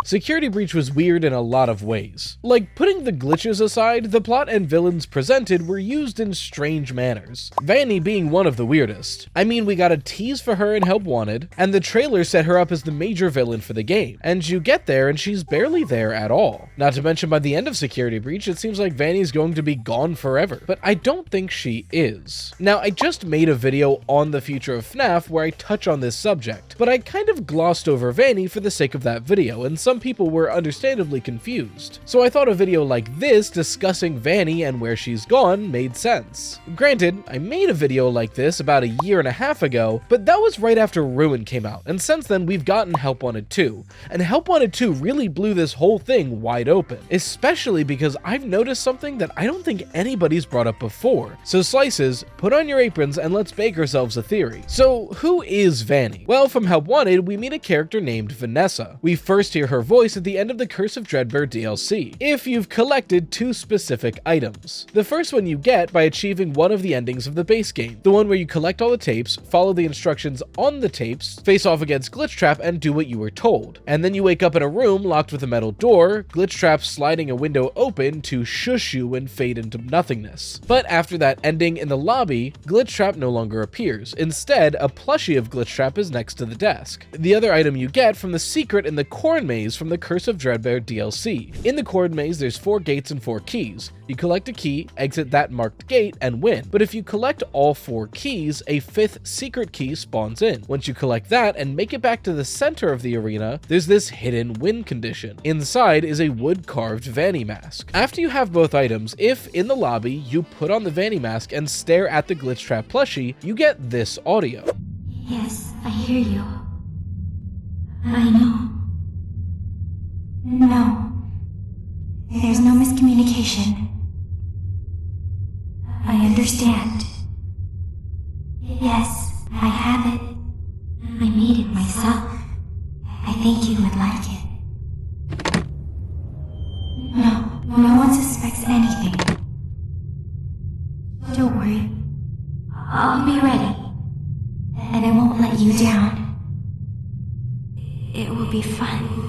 Security Breach was weird in a lot of ways. Like, putting the glitches aside, the plot and villains presented were used in strange manners, Vanny being one of the weirdest. I mean, we got a tease for her in Help Wanted, and the trailer set her up as the major villain for the game, and you get there and she's barely there at all. Not to mention, by the end of Security Breach, it seems like Vanny's going to be gone forever, but I don't think she is. Now, I just made a video on the future of FNAF where I touch on this subject, but I kind of glossed over Vanny for the sake of that video, and some people were understandably confused. So I thought a video like this discussing Vanny and where she's gone made sense. Granted, I made a video like this about a year and a half ago, but that was right after Ruin came out, and since then we've gotten Help Wanted 2, and Help Wanted 2 really blew this whole thing wide open, especially because I've noticed something that I don't think anybody's brought up before. So Slices, put on your aprons and let's bake ourselves a theory. So who is Vanny? Well, from Help Wanted, we meet a character named Vanessa. We first hear her voice at the end of the Curse of Dreadbear DLC, if you've collected 2 specific items. The first one you get by achieving one of the endings of the base game, the one where you collect all the tapes, follow the instructions on the tapes, face off against Glitchtrap, and do what you were told. And then you wake up in a room locked with a metal door, Glitchtrap sliding a window open to shush you and fade into nothingness. But after that ending in the lobby, Glitchtrap no longer appears. Instead, a plushie of Glitchtrap is next to the desk. The other item you get from the secret in the corn maze from the Curse of Dreadbear DLC. In the corn maze, there's 4 gates and 4 keys. You collect a key, exit that marked gate, and win. But if you collect all 4 keys, a 5th secret key spawns in. Once you collect that and make it back to the center of the arena, there's this hidden win condition. Inside is a wood-carved Vanny mask. After you have both items, if in the lobby you put on the Vanny mask and stare at the Glitchtrap plushie, you get this audio. Yes, I hear you. I know. No. There's no miscommunication. I understand. Yes, I have it. I made it myself. I think you would like it. No one suspects anything. Don't worry. I'll be ready. And I won't let you down. It will be fun.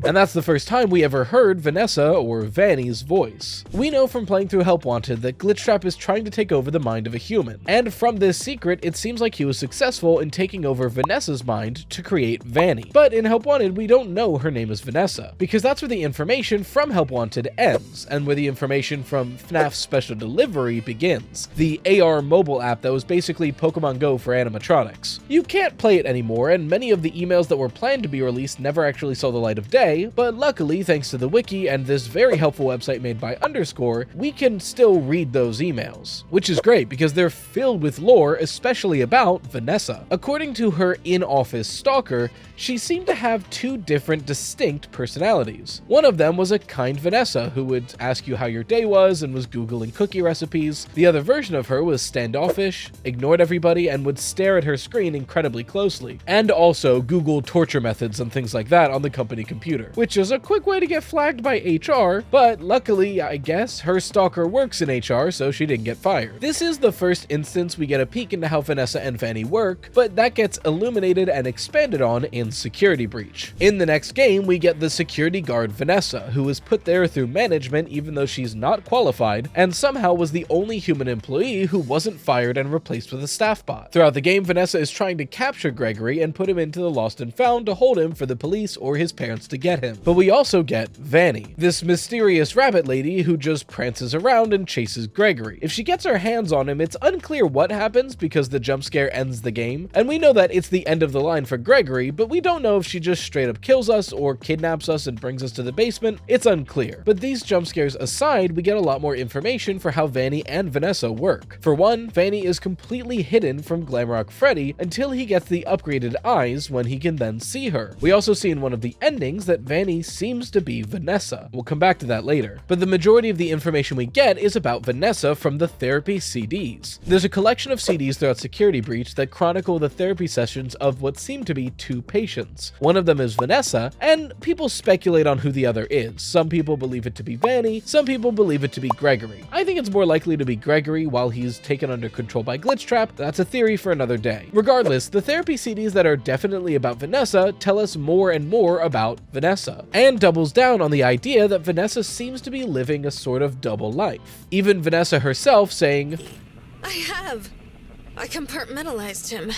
And that's the first time we ever heard Vanessa or Vanny's voice. We know from playing through Help Wanted that Glitchtrap is trying to take over the mind of a human, and from this secret it seems like he was successful in taking over Vanessa's mind to create Vanny. But in Help Wanted we don't know her name is Vanessa, because that's where the information from Help Wanted ends, and where the information from FNAF Special Delivery begins, the AR mobile app that was basically Pokemon Go for animatronics. You can't play it anymore, and many of the emails that were planned to be released never actually saw the light of day, but luckily, thanks to the wiki and this very helpful website made by Underscore, we can still read those emails, which is great because they're filled with lore, especially about Vanessa. According to her in-office stalker, she seemed to have 2 different distinct personalities. One of them was a kind Vanessa who would ask you how your day was and was Googling cookie recipes. The other version of her was standoffish, ignored everybody, and would stare at her screen incredibly closely, and also Google torture methods and things like that on the company computer, which is a quick way to get flagged by HR, but luckily, I guess, her stalker works in HR, so she didn't get fired. This is the first instance we get a peek into how Vanessa and Vanny work, but that gets illuminated and expanded on in Security Breach. In the next game, we get the security guard Vanessa, who was put there through management even though she's not qualified, and somehow was the only human employee who wasn't fired and replaced with a staff bot. Throughout the game, Vanessa is trying to capture Gregory and put him into the Lost and Found to hold him for the police or his parents to get him. But we also get Vanny, this mysterious rabbit lady who just prances around and chases Gregory. If she gets her hands on him, it's unclear what happens because the jump scare ends the game, and we know that it's the end of the line for Gregory, but we don't know if she just straight up kills us or kidnaps us and brings us to the basement. It's unclear. But these jump scares aside, we get a lot more information for how Vanny and Vanessa work. For one, Vanny is completely hidden from Glamrock Freddy until he gets the upgraded eyes, when he can then see her. We also see in one of the endings that that Vanny seems to be Vanessa. We'll come back to that later. But the majority of the information we get is about Vanessa from the therapy CDs. There's a collection of CDs throughout Security Breach that chronicle the therapy sessions of what seem to be two patients. One of them is Vanessa, and people speculate on who the other is. Some people believe it to be Vanny, some people believe it to be Gregory. I think it's more likely to be Gregory while he's taken under control by Glitchtrap. That's a theory for another day. Regardless, the therapy CDs that are definitely about Vanessa tell us more and more about Vanessa, and doubles down on the idea that Vanessa seems to be living a sort of double life. Even Vanessa herself saying, I compartmentalized him.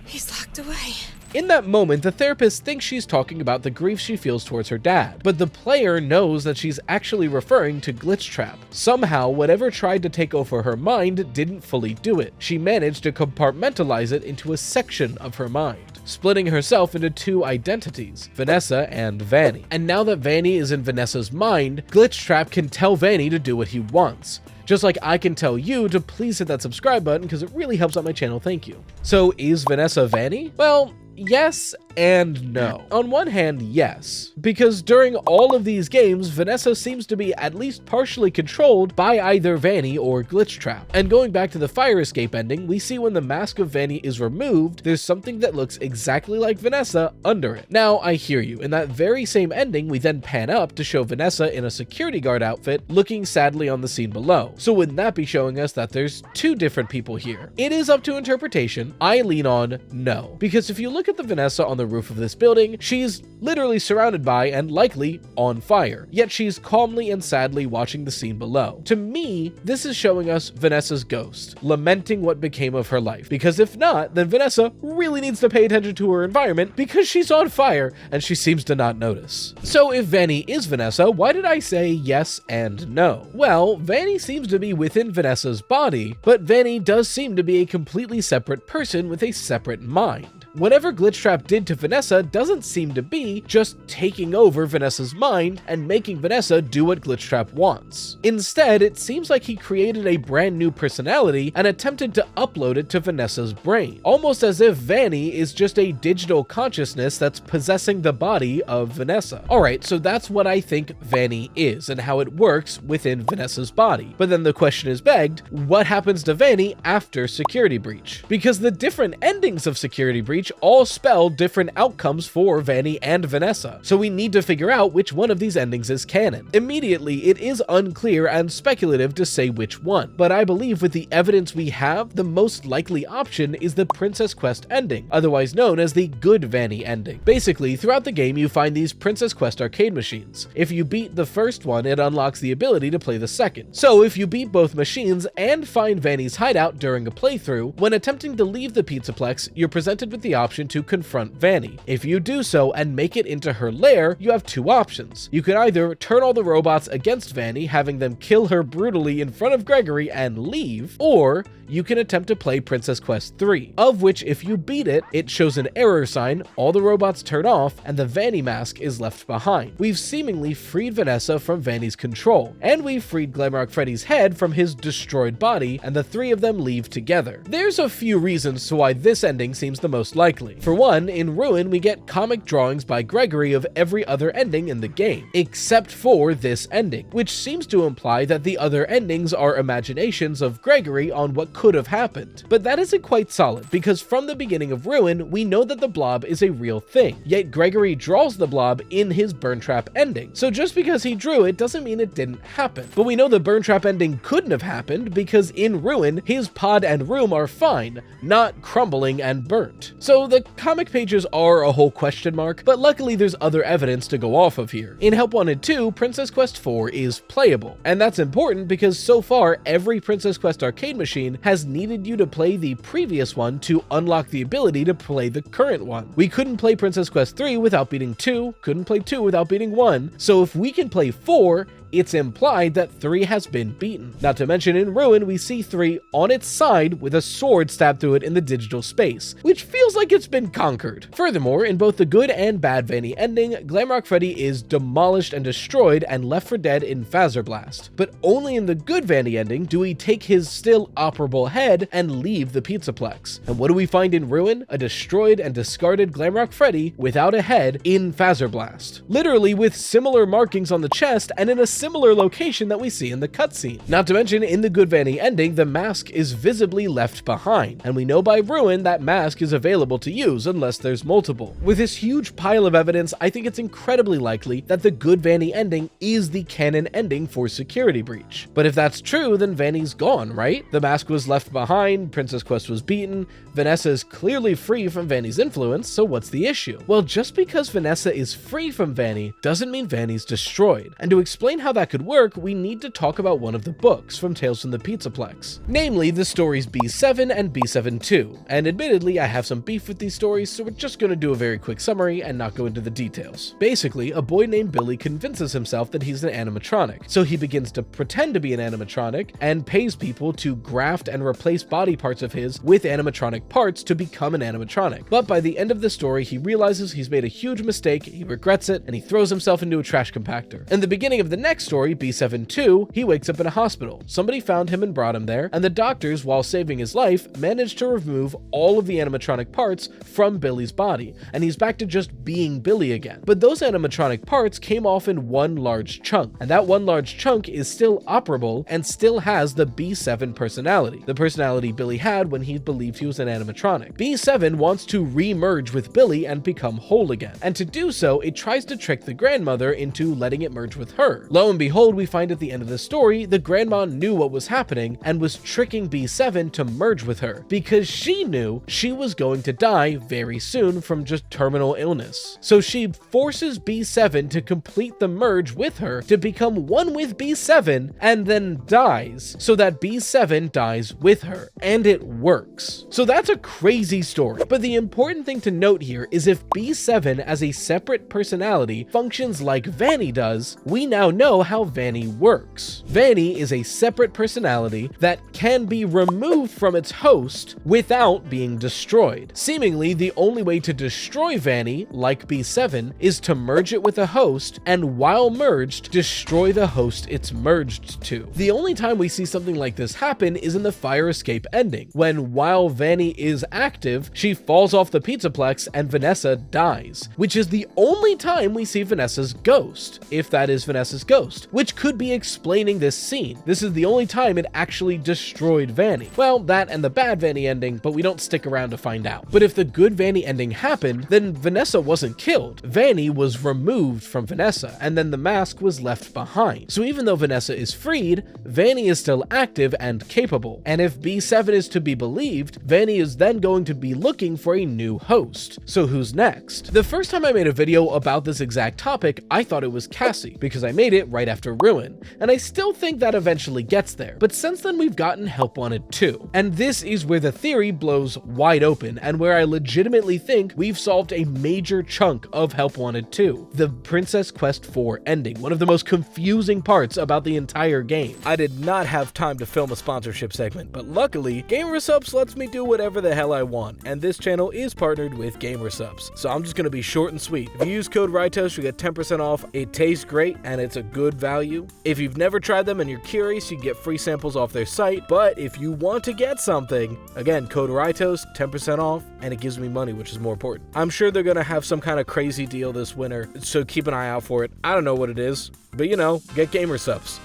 He's locked away. In that moment, the therapist thinks she's talking about the grief she feels towards her dad, but the player knows that she's actually referring to Glitchtrap. Somehow, whatever tried to take over her mind didn't fully do it. She managed to compartmentalize it into a section of her mind, splitting herself into two identities, Vanessa and Vanny. And now that Vanny is in Vanessa's mind, Glitchtrap can tell Vanny to do what he wants. Just like I can tell you to please hit that subscribe button because it really helps out my channel, thank you. So is Vanessa Vanny? Well, yes and no. On one hand, yes, because during all of these games, Vanessa seems to be at least partially controlled by either Vanny or Glitchtrap. And going back to the fire escape ending, we see when the mask of Vanny is removed, there's something that looks exactly like Vanessa under it. Now, I hear you. In that very same ending, we then pan up to show Vanessa in a security guard outfit looking sadly on the scene below. So wouldn't that be showing us that there's two different people here? It is up to interpretation. I lean on no, because if you look at the Vanessa on the roof of this building, she's literally surrounded by and likely on fire, yet she's calmly and sadly watching the scene below. To me, this is showing us Vanessa's ghost, lamenting what became of her life, because if not, then Vanessa really needs to pay attention to her environment because she's on fire and she seems to not notice. So if Vanny is Vanessa, why did I say yes and no? Well, Vanny seems to be within Vanessa's body, but Vanny does seem to be a completely separate person with a separate mind. Whatever Glitchtrap did to Vanessa doesn't seem to be just taking over Vanessa's mind and making Vanessa do what Glitchtrap wants. Instead, it seems like he created a brand new personality and attempted to upload it to Vanessa's brain, almost as if Vanny is just a digital consciousness that's possessing the body of Vanessa. Alright, so that's what I think Vanny is and how it works within Vanessa's body. But then the question is begged, what happens to Vanny after Security Breach? Because the different endings of Security Breach all spell different outcomes for Vanny and Vanessa, so we need to figure out which one of these endings is canon. Immediately, it is unclear and speculative to say which one, but I believe with the evidence we have, the most likely option is the Princess Quest ending, otherwise known as the Good Vanny ending. Basically, throughout the game, you find these Princess Quest arcade machines. If you beat the first one, it unlocks the ability to play the second. So if you beat both machines and find Vanny's hideout during a playthrough, when attempting to leave the Pizzaplex, you're presented with the option to confront Vanny. If you do so and make it into her lair, you have two options. You can either turn all the robots against Vanny, having them kill her brutally in front of Gregory and leave, or you can attempt to play Princess Quest 3, of which if you beat it, it shows an error sign, all the robots turn off, and the Vanny mask is left behind. We've seemingly freed Vanessa from Vanny's control, and we've freed Glamrock Freddy's head from his destroyed body, and the three of them leave together. There's a few reasons to why this ending seems the most likely. For one, in Ruin, we get comic drawings by Gregory of every other ending in the game, except for this ending, which seems to imply that the other endings are imaginations of Gregory on what could have happened. But that isn't quite solid, because from the beginning of Ruin, we know that the blob is a real thing, yet Gregory draws the blob in his Burn Trap ending. So just because he drew it doesn't mean it didn't happen. But we know the Burn Trap ending couldn't have happened because in Ruin, his pod and room are fine, not crumbling and burnt. So the comic pages are a whole question mark, but luckily there's other evidence to go off of here. In Help Wanted 2, Princess Quest 4 is playable, and that's important because so far every Princess Quest arcade machine has needed you to play the previous one to unlock the ability to play the current one. We couldn't play Princess Quest 3 without beating 2, couldn't play 2 without beating 1, so if we can play 4, it's implied that 3 has been beaten. Not to mention in Ruin, we see 3 on its side with a sword stabbed through it in the digital space, which feels like it's been conquered. Furthermore, in both the good and bad Vanny ending, Glamrock Freddy is demolished and destroyed and left for dead in Blast. But only in the good Vanny ending do we take his still operable head and leave the Pizzaplex. And what do we find in Ruin? A destroyed and discarded Glamrock Freddy without a head in Blast. Literally with similar markings on the chest and in a similar location that we see in the cutscene. Not to mention, in the good Vanny ending, the mask is visibly left behind, and we know by Ruin that mask is available to use unless there's multiple. With this huge pile of evidence, I think it's incredibly likely that the good Vanny ending is the canon ending for Security Breach. But if that's true, then Vanny's gone, right? The mask was left behind, Princess Quest was beaten, Vanessa is clearly free from Vanny's influence, so what's the issue? Well, just because Vanessa is free from Vanny doesn't mean Vanny's destroyed. And to explain how that could work, we need to talk about one of the books from Tales from the Pizzaplex, namely the stories B7 and B7-2. And admittedly, I have some beef with these stories, so we're just going to do a very quick summary and not go into the details. Basically, a boy named Billy convinces himself that he's an animatronic, so he begins to pretend to be an animatronic and pays people to graft and replace body parts of his with animatronic parts to become an animatronic. But by the end of the story, he realizes he's made a huge mistake, he regrets it, and he throws himself into a trash compactor. In the beginning of the next story, B7-2, he wakes up in a hospital. Somebody found him and brought him there, and the doctors, while saving his life, managed to remove all of the animatronic parts from Billy's body, and he's back to just being Billy again. But those animatronic parts came off in one large chunk, and that one large chunk is still operable and still has the B7 personality, the personality Billy had when he believed he was an animatronic. B7 wants to re-merge with Billy and become whole again, and to do so, it tries to trick the grandmother into letting it merge with her. Lo and behold, we find at the end of the story, the grandma knew what was happening and was tricking B7 to merge with her, because she knew she was going to die very soon from just terminal illness. So she forces B7 to complete the merge with her to become one with B7 and then dies, so that B7 dies with her, and it works. So that's a crazy story, but the important thing to note here is if B7 as a separate personality functions like Vanny does, we now know how Vanny works. Vanny is a separate personality that can be removed from its host without being destroyed. Seemingly, the only way to destroy Vanny, like B7, is to merge it with a host, and while merged, destroy the host it's merged to. The only time we see something like this happen is in the fire escape ending, when while Vanny is active, she falls off the Pizzaplex and Vanessa dies, which is the only time we see Vanessa's ghost, if that is Vanessa's ghost, which could be explaining this scene. This is the only time it actually destroyed Vanny. Well, that and the bad Vanny ending, but we don't stick around to find out. But if the good Vanny ending happened, then Vanessa wasn't killed. Vanny was removed from Vanessa, and then the mask was left behind. So even though Vanessa is freed, Vanny is still active and capable. And if B7 is to be believed, Vanny is then going to be looking for a new host. So who's next? The first time I made a video about this exact topic, I thought it was Cassie, because I made it right after Ruin, and I still think that eventually gets there. But since then we've gotten Help Wanted 2, and this is where the theory blows wide open, and where I legitimately think we've solved a major chunk of Help Wanted 2, the Princess Quest 4 ending, one of the most confusing parts about the entire game. I did not have time to film a sponsorship segment, but luckily, GamerSupps lets me do whatever the hell I want, and this channel is partnered with GamerSupps, so I'm just gonna be short and sweet. If you use code RYTOAST, you get 10% off. It tastes great, and it's a good value. If you've never tried them and you're curious, you can get free samples off their site, but if you want to get something, again, code RYTOAST, 10% off, and it gives me money, which is more important. I'm sure they're gonna have some kind of crazy deal this winter, so keep an eye out for it. I don't know what it is, but you know, get GamerSupps.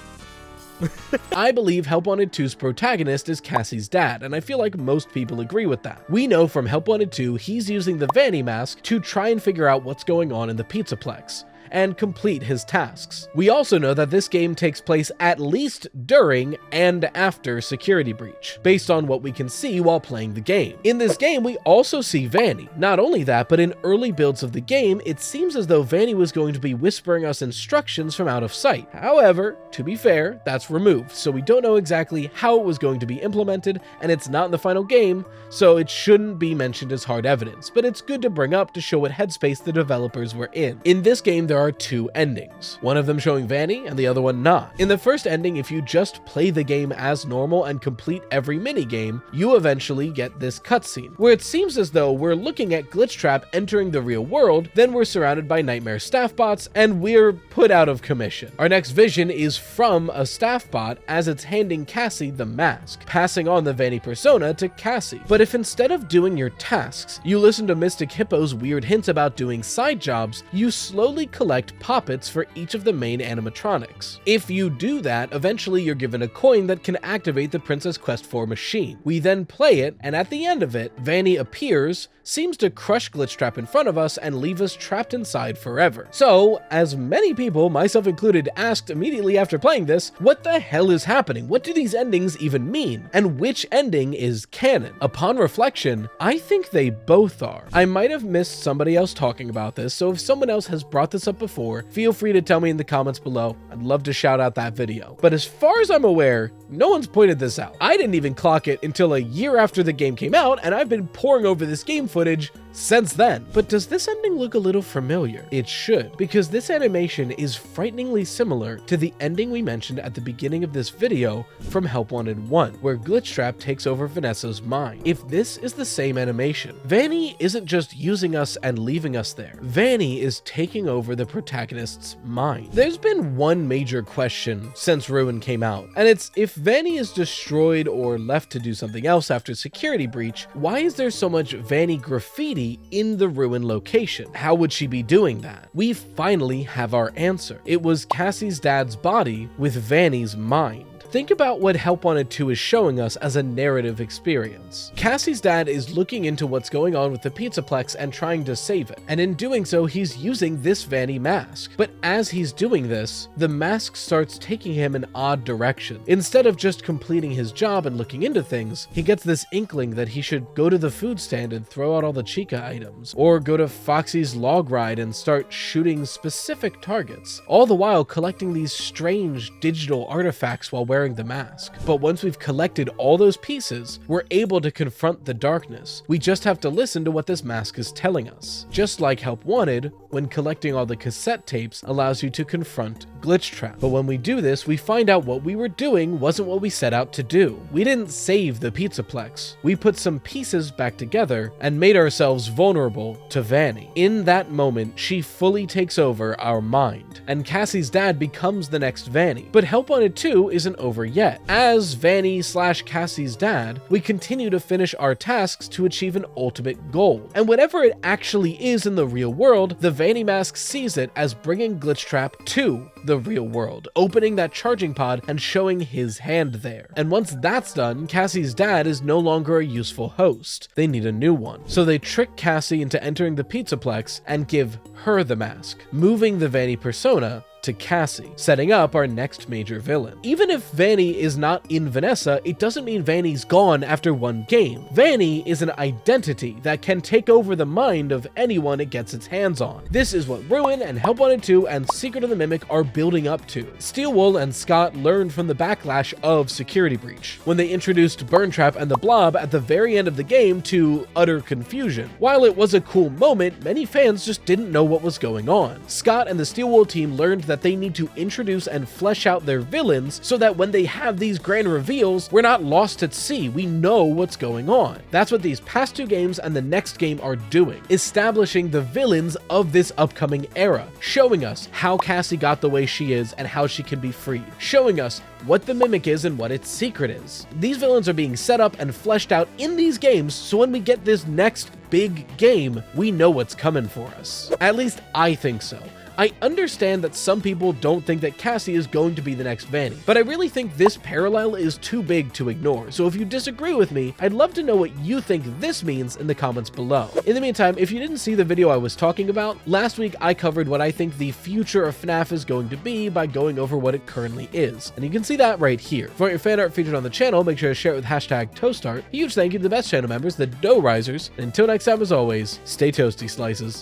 I believe Help Wanted 2's protagonist is Cassie's dad, and I feel like most people agree with that. We know from Help Wanted 2 he's using the Vanny mask to try and figure out what's going on in the Pizzaplex and complete his tasks. We also know that this game takes place at least during and after Security Breach, based on what we can see while playing the game. In this game, we also see Vanny. Not only that, but in early builds of the game, it seems as though Vanny was going to be whispering us instructions from out of sight. However, to be fair, that's removed, so we don't know exactly how it was going to be implemented, and it's not in the final game, so it shouldn't be mentioned as hard evidence, but it's good to bring up to show what headspace the developers were in. In this game, there are two endings, one of them showing Vanny and the other one not. In the first ending, if you just play the game as normal and complete every minigame, you eventually get this cutscene, where it seems as though we're looking at Glitchtrap entering the real world, then we're surrounded by nightmare staff bots, and we're put out of commission. Our next vision is from a staff bot as it's handing Cassie the mask, passing on the Vanny persona to Cassie. But if instead of doing your tasks, you listen to Mystic Hippo's weird hints about doing side jobs, you slowly collect poppets for each of the main animatronics. If you do that, eventually you're given a coin that can activate the Princess Quest 4 machine. We then play it, and at the end of it, Vanny appears, seems to crush Glitchtrap in front of us and leave us trapped inside forever. So, as many people, myself included, asked immediately after playing this, what the hell is happening? What do these endings even mean? And which ending is canon? Upon reflection, I think they both are. I might have missed somebody else talking about this, so if someone else has brought this up before, feel free to tell me in the comments below. I'd love to shout out that video. But as far as I'm aware, no one's pointed this out. I didn't even clock it until a year after the game came out, and I've been poring over this game footage since then. But does this ending look a little familiar? It should, because this animation is frighteningly similar to the ending we mentioned at the beginning of this video from Help Wanted 1, where Glitchtrap takes over Vanessa's mind. If this is the same animation, Vanny isn't just using us and leaving us there. Vanny is taking over the protagonist's mind. There's been one major question since Ruin came out, and it's if Vanny is destroyed or left to do something else after security breach, why is there so much Vanny graffiti in the Ruin location? How would she be doing that? We finally have our answer. It was Cassie's dad's body with Vanny's mind. Think about what Help Wanted 2 is showing us as a narrative experience. Cassie's dad is looking into what's going on with the Pizzaplex and trying to save it, and in doing so, he's using this Vanny mask. But as he's doing this, the mask starts taking him in odd direction. Instead of just completing his job and looking into things, he gets this inkling that he should go to the food stand and throw out all the Chica items, or go to Foxy's log ride and start shooting specific targets, all the while collecting these strange digital artifacts while wearing the mask. But once we've collected all those pieces, we're able to confront the darkness. We just have to listen to what this mask is telling us. Just like Help Wanted, when collecting all the cassette tapes allows you to confront Glitchtrap. But when we do this, we find out what we were doing wasn't what we set out to do. We didn't save the Pizzaplex. We put some pieces back together and made ourselves vulnerable to Vanny. In that moment, she fully takes over our mind, and Cassie's dad becomes the next Vanny. But Help Wanted 2 isn't over yet. As Vanny/Cassie's dad, we continue to finish our tasks to achieve an ultimate goal. And whatever it actually is in the real world, the Vanny mask sees it as bringing Glitchtrap to the real world, opening that charging pod and showing his hand there. And once that's done, Cassie's dad is no longer a useful host. They need a new one. So they trick Cassie into entering the Pizzaplex and give her the mask, moving the Vanny persona to Cassie, setting up our next major villain. Even if Vanny is not in Vanessa, it doesn't mean Vanny's gone after one game. Vanny is an identity that can take over the mind of anyone it gets its hands on. This is what Ruin and Help Wanted 2 and Secret of the Mimic are building up to. Steelwool and Scott learned from the backlash of Security Breach, when they introduced Burntrap and the Blob at the very end of the game to utter confusion. While it was a cool moment, many fans just didn't know what was going on. Scott and the Steelwool team learned that they need to introduce and flesh out their villains so that when they have these grand reveals, we're not lost at sea. We know what's going on. That's what these past two games and the next game are doing, establishing the villains of this upcoming era, showing us how Cassie got the way she is and how she can be freed, showing us what the Mimic is and what its secret is. These villains are being set up and fleshed out in these games, so when we get this next big game, we know what's coming for us. At least I think so. I understand that some people don't think that Cassie is going to be the next Vanny, but I really think this parallel is too big to ignore, so if you disagree with me, I'd love to know what you think this means in the comments below. In the meantime, if you didn't see the video I was talking about, last week I covered what I think the future of FNAF is going to be by going over what it currently is, and you can see that right here. For your fan art featured on the channel, make sure to share it with #ToastArt. A huge thank you to the best channel members, the Dough Risers, and until next time, as always, stay toasty, slices.